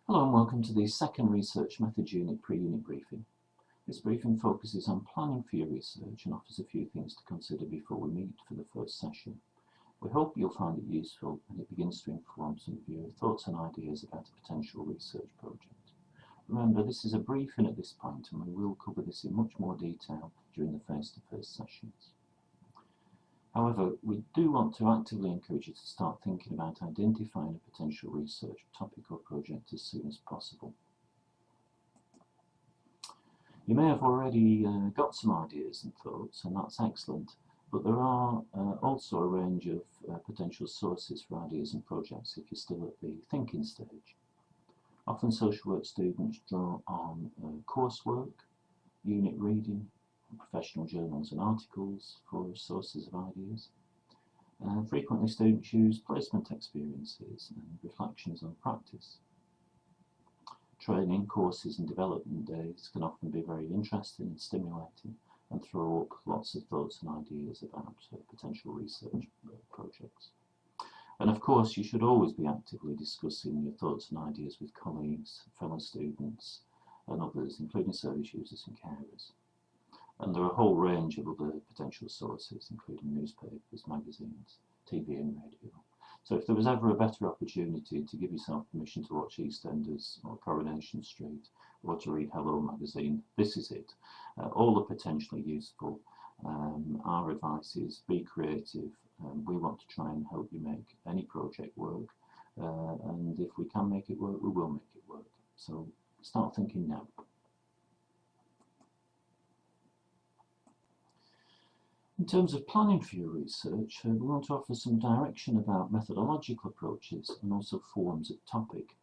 Hello and welcome to the second Research Methods Unit pre-unit briefing. This briefing focuses on planning for your research and offers a few things to consider before we meet for the first session. We hope you'll find it useful and it begins to inform some of your thoughts and ideas about a potential research project. Remember, this is a briefing at this point and we will cover this in much more detail during the face-to-face sessions. However, we do want to actively encourage you to start thinking about identifying a potential research topic or project as soon as possible. You may have already got some ideas and thoughts, and that's excellent, but there are also a range of potential sources for ideas and projects if you're still at the thinking stage. Often social work students draw on coursework, unit reading, professional journals and articles for sources of ideas. Frequently students use placement experiences and reflections on practice. Training, courses and development days can often be very interesting and stimulating and throw up lots of thoughts and ideas about potential research projects. And of course you should always be actively discussing your thoughts and ideas with colleagues, fellow students and others, including service users and carers. And there are a whole range of other potential sources, including newspapers, magazines, TV and radio. So if there was ever a better opportunity to give yourself permission to watch EastEnders or Coronation Street or to read Hello magazine, this is it. All are potentially useful. Our advice is be creative. We want to try and help you make any project work. And if we can make it work, we will make it work. So start thinking now. In terms of planning for your research, we want to offer some direction about methodological approaches and also forms of topic.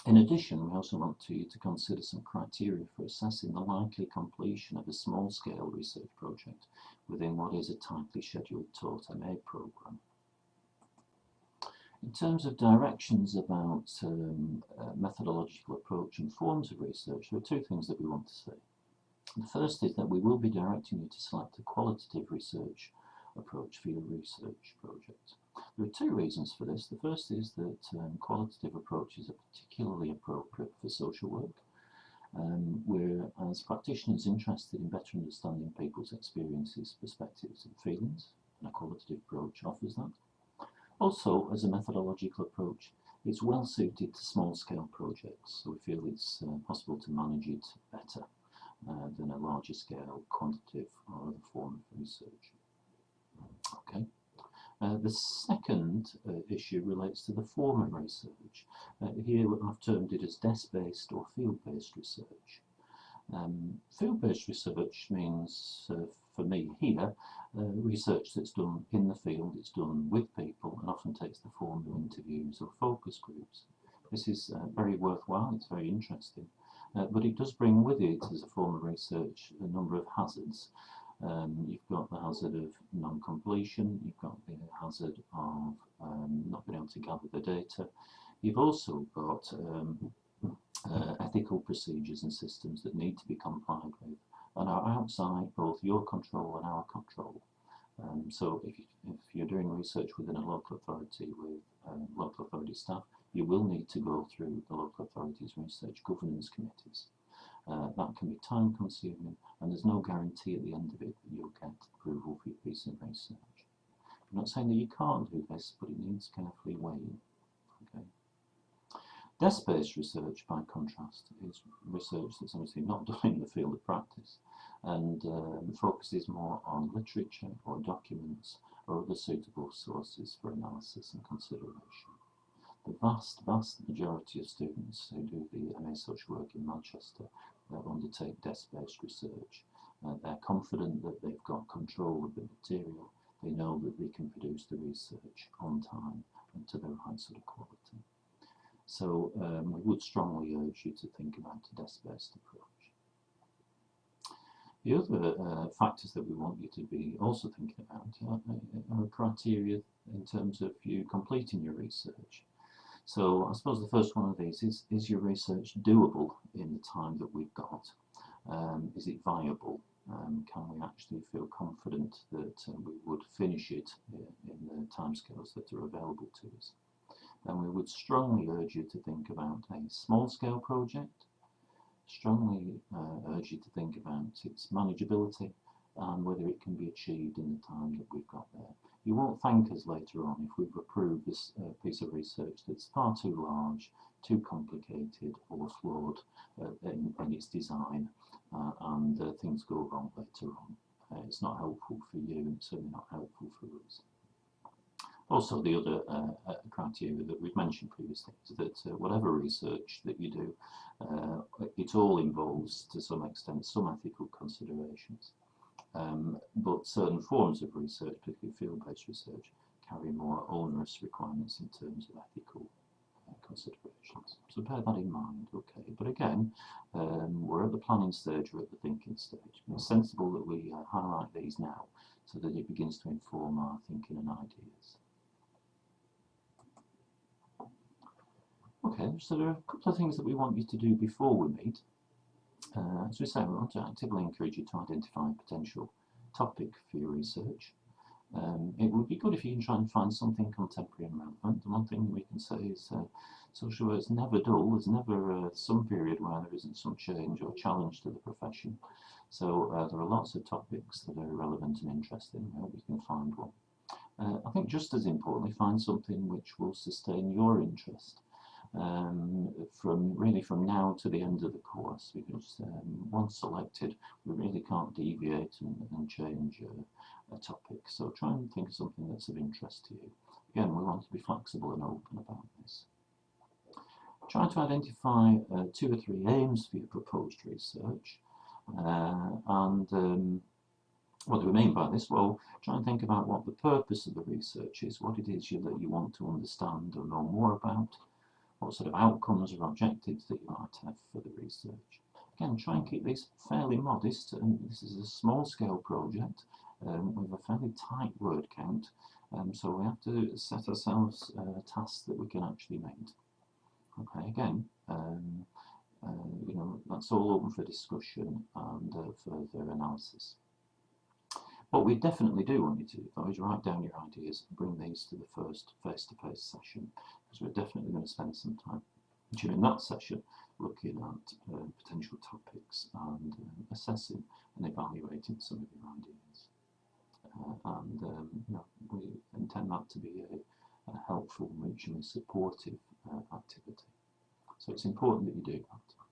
In addition, we also want you to consider some criteria for assessing the likely completion of a small-scale research project within what is a tightly scheduled taught MA programme. In terms of directions about methodological approach and forms of research, there are two things that we want to say. The first is that we will be directing you to select a qualitative research approach for your research project. There are two reasons for this. The first is that qualitative approaches are particularly appropriate for social work. We're, as practitioners, interested in better understanding people's experiences, perspectives and feelings, and a qualitative approach offers that. Also, as a methodological approach, it's well suited to small-scale projects, so we feel it's possible to manage it better than a larger scale quantitative or other form of research. Okay. The second issue relates to the form of research. Here I've termed it as desk-based or field-based research. Field-based research means, for me here, research that's done in the field, it's done with people and often takes the form of interviews or focus groups. This is very worthwhile, it's very interesting. But it does bring with it, as a form of research, a number of hazards. You've got the hazard of non-completion, you've got the hazard of not being able to gather the data. You've also got ethical procedures and systems that need to be complied with and are outside both your control and our control. So if you're doing research within a local authority with local authority staff, you will need to go through the local authority's research governance committees. That can be time consuming and there's no guarantee at the end of it that you'll get approval for your piece of research. I'm not saying that you can't do this, but it needs carefully weighing. Okay. Desk-based research, by contrast, is research that's obviously not done in the field of practice and focuses more on literature or documents or other suitable sources for analysis and consideration. The vast majority of students who do the MA Social Work in Manchester undertake desk-based research. They're confident that they've got control of the material. They know that they can produce the research on time and to the right sort of quality. So we would strongly urge you to think about a desk-based approach. The other factors that we want you to be also thinking about are criteria in terms of you completing your research. So I suppose the first one of these is your research doable in the time that we've got? Is it viable? Can we actually feel confident that we would finish it in the timescales that are available to us? then we would strongly urge you to think about a small-scale project, strongly urge you to think about its manageability and whether it can be achieved in the time that we've got there. You won't thank us later on if we've approved this piece of research that's far too large, too complicated or flawed in its design and things go wrong later on. It's not helpful for you and it's certainly not helpful for us. Also, the other criteria that we've mentioned previously is that whatever research that you do, it all involves to some extent some ethical considerations. But certain forms of research, particularly field-based research, carry more onerous requirements in terms of ethical considerations. So bear that in mind, okay. But again, we're at the planning stage, we're at the thinking stage. And it's sensible that we highlight these now so that it begins to inform our thinking and ideas. Okay, so there are a couple of things that we want you to do before we meet. As we say, we want to actively encourage you to identify a potential topic for your research. It would be good if you can try and find something contemporary and relevant. The one thing we can say is social work's never dull. There's never some period where there isn't some change or challenge to the profession. So there are lots of topics that are relevant and interesting. I hope you can find one. I think just as importantly, find something which will sustain your interest. From now to the end of the course, because once selected, we really can't deviate and change a topic. So try and think of something that's of interest to you. Again, we want to be flexible and open about this. Try to identify 2 or 3 aims for your proposed research. What do we mean by this? Well, try and think about what the purpose of the research is, what it is that you want to understand or know more about, what sort of outcomes or objectives that you might have for the research. Again, try and keep these fairly modest. This is a small-scale project with a fairly tight word count, so we have to set ourselves tasks that we can actually meet. Okay, again, that's all open for discussion and further analysis. What we definitely do want you to do, though, is write down your ideas and bring these to the first face-to-face session, because we're definitely going to spend some time during that session looking at potential topics and assessing and evaluating some of your ideas. We intend that to be a helpful, mutually supportive activity. So it's important that you do that.